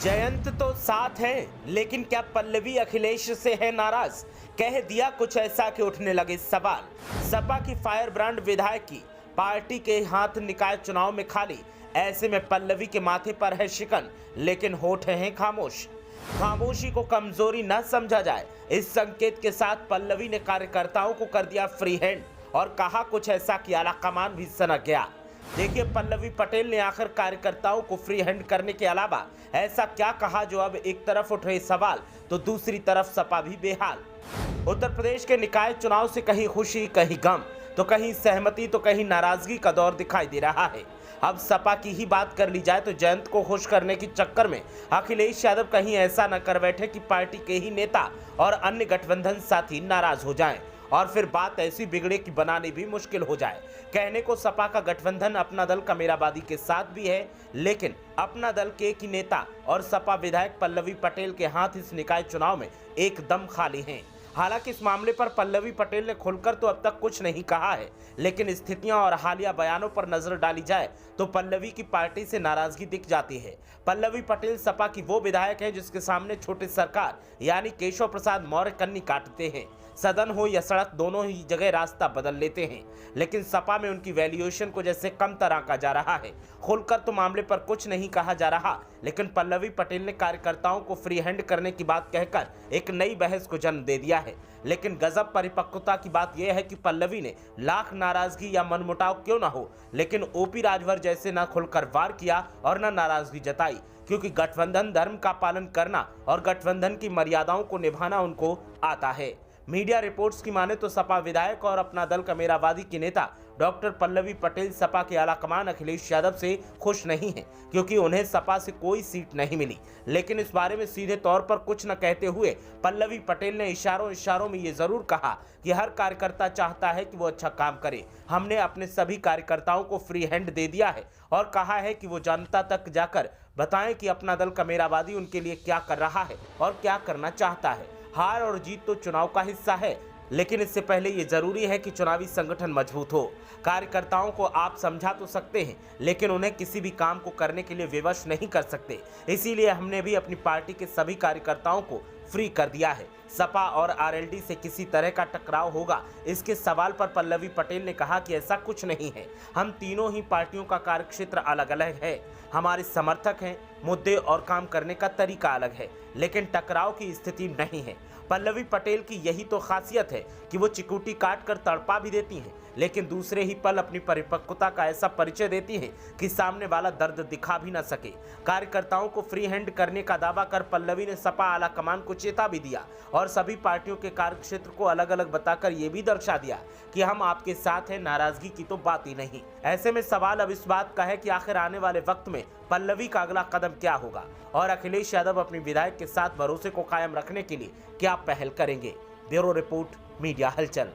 जयंत तो साथ है, लेकिन क्या पल्लवी अखिलेश से है नाराज? कह दिया कुछ ऐसा कि उठने लगे सवाल। सपा की फायर ब्रांड विधायक की पार्टी के हाथ निकाय चुनाव में खाली। ऐसे में पल्लवी के माथे पर है शिकन, लेकिन होठ हैं खामोश। खामोशी को कमजोरी न समझा जाए, इस संकेत के साथ पल्लवी ने कार्यकर्ताओं को कर दिया फ्री हैंड और कहा कुछ ऐसा कि आला कमान भी सनक गया। देखिए, पल्लवी पटेल ने आखिर कार्यकर्ताओं को फ्री हैंड करने के अलावा ऐसा क्या कहा जो अब एक तरफ उठ रहे सवाल तो दूसरी तरफ सपा भी बेहाल। उत्तर प्रदेश के निकाय चुनाव से कहीं खुशी, कहीं गम, तो कहीं सहमति, तो कहीं नाराजगी का दौर दिखाई दे रहा है। अब सपा की ही बात कर ली जाए तो जयंत को खुश करने के चक्कर में अखिलेश यादव कहीं ऐसा न कर बैठे कि पार्टी के ही नेता और अन्य गठबंधन साथी नाराज हो जाएं और फिर बात ऐसी बिगड़े कि बनानी भी मुश्किल हो जाए। कहने को सपा का गठबंधन अपना दल कमेराबादी के साथ भी है, लेकिन अपना दल के एक ही नेता और सपा विधायक पल्लवी पटेल के हाथ इस निकाय चुनाव में एकदम खाली हैं। हालांकि इस मामले पर पल्लवी पटेल ने खुलकर तो अब तक कुछ नहीं कहा है, लेकिन स्थितियां और हालिया बयानों पर नजर डाली जाए तो पल्लवी की पार्टी से नाराजगी दिख जाती है। पल्लवी पटेल सपा की वो विधायक है जिसके सामने छोटे सरकार यानी केशव प्रसाद मौर्य कन्नी काटते हैं। सदन हो या सड़क, दोनों ही जगह रास्ता बदल लेते हैं, लेकिन सपा में उनकी वैल्यूएशन को जैसे कम तरह का जा रहा है। खुलकर तो मामले पर कुछ नहीं कहा जा रहा, लेकिन पल्लवी पटेल ने कार्यकर्ताओं को फ्री हैंड करने की बात कहकर एक नई बहस को जन्म दे दिया है। लेकिन गजब परिपक्वता की बात यह है कि पल्लवी ने लाख नाराजगी या मनमुटाव क्यों ना हो, लेकिन ओपी राजभर जैसे न खुलकर वार किया और न नाराजगी जताई, क्योंकि गठबंधन धर्म का पालन करना और गठबंधन की मर्यादाओं को निभाना उनको आता है। मीडिया रिपोर्ट्स की माने तो सपा विधायक और अपना दल कमेरावादी की नेता डॉक्टर पल्लवी पटेल सपा के आलाकमान अखिलेश यादव से खुश नहीं हैं, क्योंकि उन्हें सपा से कोई सीट नहीं मिली। लेकिन इस बारे में सीधे तौर पर कुछ न कहते हुए पल्लवी पटेल ने इशारों में ये जरूर कहा कि हर कार्यकर्ता चाहता है कि वो अच्छा काम करे। हमने अपने सभी कार्यकर्ताओं को फ्री हैंड दे दिया है और कहा है कि वो जनता तक जाकर बताएं कि अपना दल कमेरावादी उनके लिए क्या कर रहा है और क्या करना चाहता है। हार और जीत तो चुनाव का हिस्सा है, लेकिन इससे पहले ये जरूरी है कि चुनावी संगठन मजबूत हो। कार्यकर्ताओं को आप समझा तो सकते हैं, लेकिन उन्हें किसी भी काम को करने के लिए विवश नहीं कर सकते। इसीलिए हमने भी अपनी पार्टी के सभी कार्यकर्ताओं को फ्री कर दिया है। सपा और आरएलडी से किसी तरह का टकराव होगा, इसके सवाल पर पल्लवी पटेल ने कहा कि ऐसा कुछ नहीं है। हम तीनों ही पार्टियों का कार्यक्षेत्र अलग अलग है, हमारे समर्थक हैं, मुद्दे और काम करने का तरीका अलग है, लेकिन टकराव की स्थिति नहीं है। पल्लवी पटेल की यही तो खासियत है कि वो चिकूटी काट कर तड़पा भी देती हैं, लेकिन दूसरे ही पल अपनी परिपक्वता का ऐसा परिचय देती है कि सामने वाला दर्द दिखा भी न सके। कार्यकर्ताओं को फ्री हैंड करने का दावा कर पल्लवी ने सपा आला कमान को चेता भी दिया और सभी पार्टियों के कार्यक्षेत्र को अलग अलग बताकर ये भी दर्शा दिया कि हम आपके साथ हैं, नाराजगी की तो बात ही नहीं। ऐसे में सवाल अब इस बात का है कि आखिर आने वाले वक्त में पल्लवी का अगला कदम क्या होगा और अखिलेश यादव अपने विधायक के साथ भरोसे को कायम रखने के लिए क्या पहल करेंगे। ब्यूरो रिपोर्ट, मीडिया हलचल।